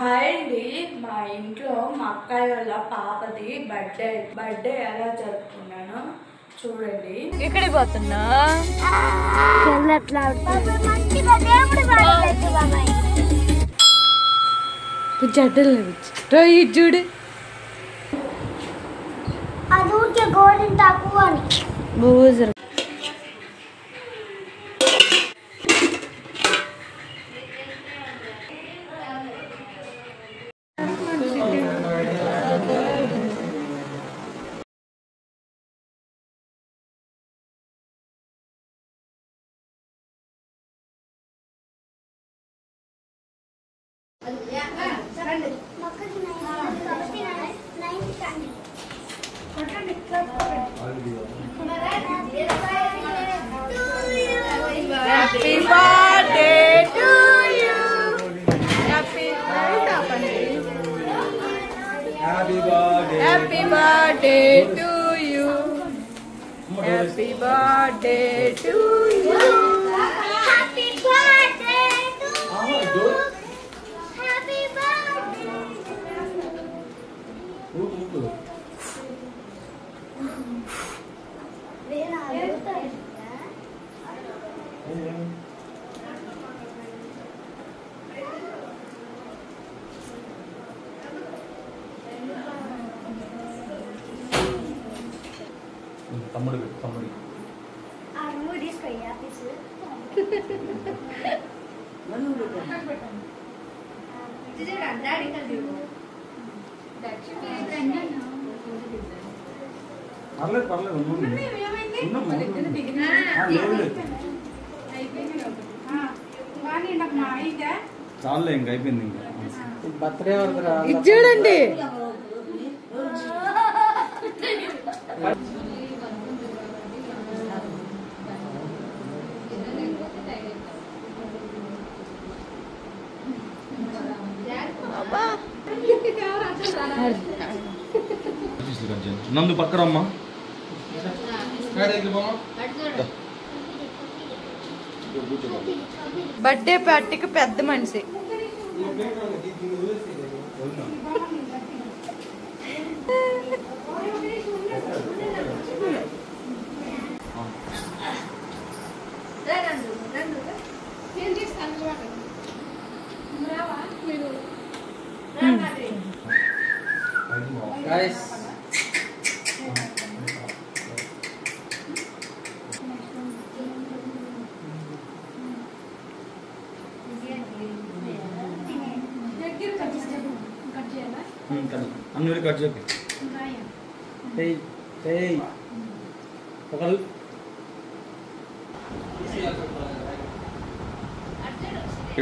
Hi అండి, మా ఇంట్లో మా అక్కయ్య వాళ్ళ పాపది బర్త్డే ఎలా జరుపుకున్నాను చూడండి. ఇక్కడికి పోతున్నా చూడు బూజరు Happy birthday to you. Happy birthday to you. Happy birthday to you. Happy birthday to you. Happy birthday. తమ్ముడు చాలే ఇంకా అయిపోయింది. ఇంకా బర్త్డే ఇది చూడండి. నందు పక్కరమ్మా. బర్త్డే పార్టీకి పెద్ద మనిషి. అన్ని కట్ చెప్పి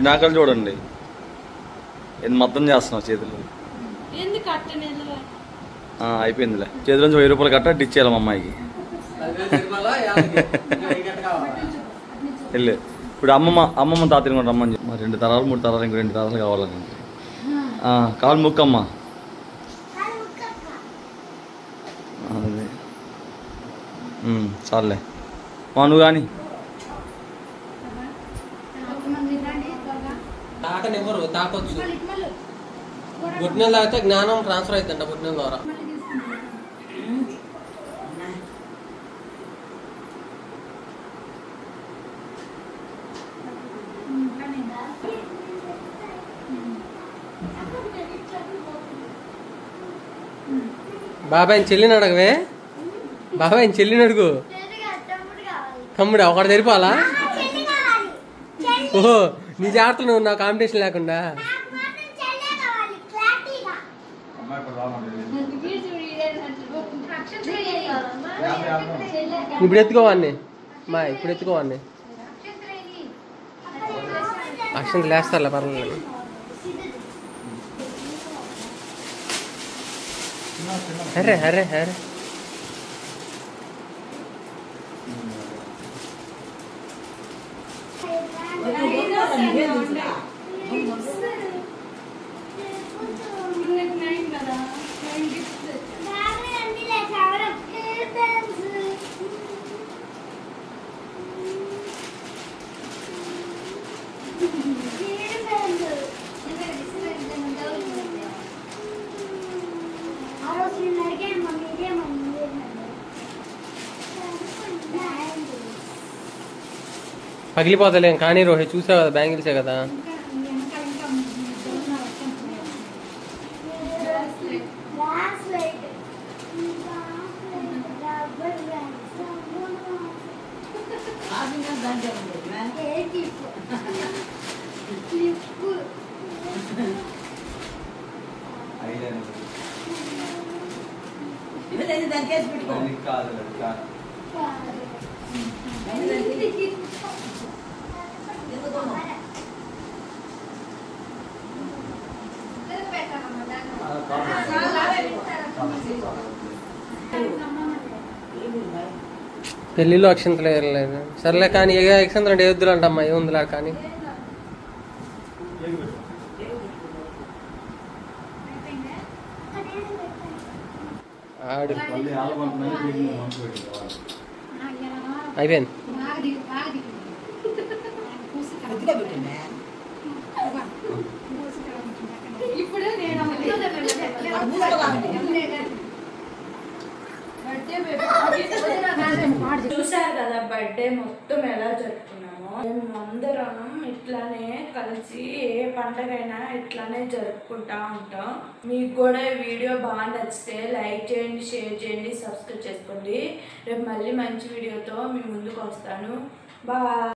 నాకలు చూడండి, ఇది మొత్తం చేస్తున్నావు చేతులు. అయిపోయిందిలే, చేతుల నుంచి 1000 రూపాయలు కట్ట ఇచ్చేయాలి మా అమ్మాయికి. వెళ్ళి ఇప్పుడు అమ్మమ్మ తాతని కూడా రమ్మని చెప్పి 2 తరాలు 3 తరాలు ఇంకో 2 తరాలు కావాలని. కాలు ముక్కమ్మా. అదే చాలే మా నువ్వు కానీ తాకనివ్వరు, తాకొచ్చు. పుట్టిన తాగితే జ్ఞానం ట్రాన్స్ఫర్ అవుతుందంట పుట్టిన ద్వారా. బాబాయ్ చెల్లిని అడగవే, బాబాయ్ చెల్లిని అడుగు. తమ్ముడు ఒకటి తెరిపాలా? ఓహో, నీ జాగ్రత్తలు నువ్వు, నా కాంపిటీషన్ లేకుండా. ఇప్పుడు ఎత్తుకోవాన్ని మా, ఇప్పుడు ఎత్తుకోవాన్ని. అక్షంత లేస్తారులే, పర్లేదు. అరే అరే అరే పగిలిపోతలే కానీ రోహిత్ చూసావు కదా బ్యాంగిల్సే కదా. పెళ్లిలో అక్షంతలు వేయలేదు. సర్లే కానీ ఏ అక్షంతలు అంటే వద్దులు అంటమ్మా, ఏముందిలా కానీ. ఆడు అయిపోయింది. చూసారు కదా బర్త్డే మొత్తం ఎలా జరుపుకున్నామో. మేము అందరం ఇట్లానే కలిసి ఏ పండగైనా ఇట్లానే జరుపుకుంటా ఉంటాం. మీకు కూడా ఈ వీడియో బాగా నచ్చితే లైక్ చేయండి, షేర్ చేయండి, సబ్స్క్రైబ్ చేసుకోండి. రేపు మళ్ళీ మంచి వీడియోతో మీ ముందుకు వస్తాను. బాయ్.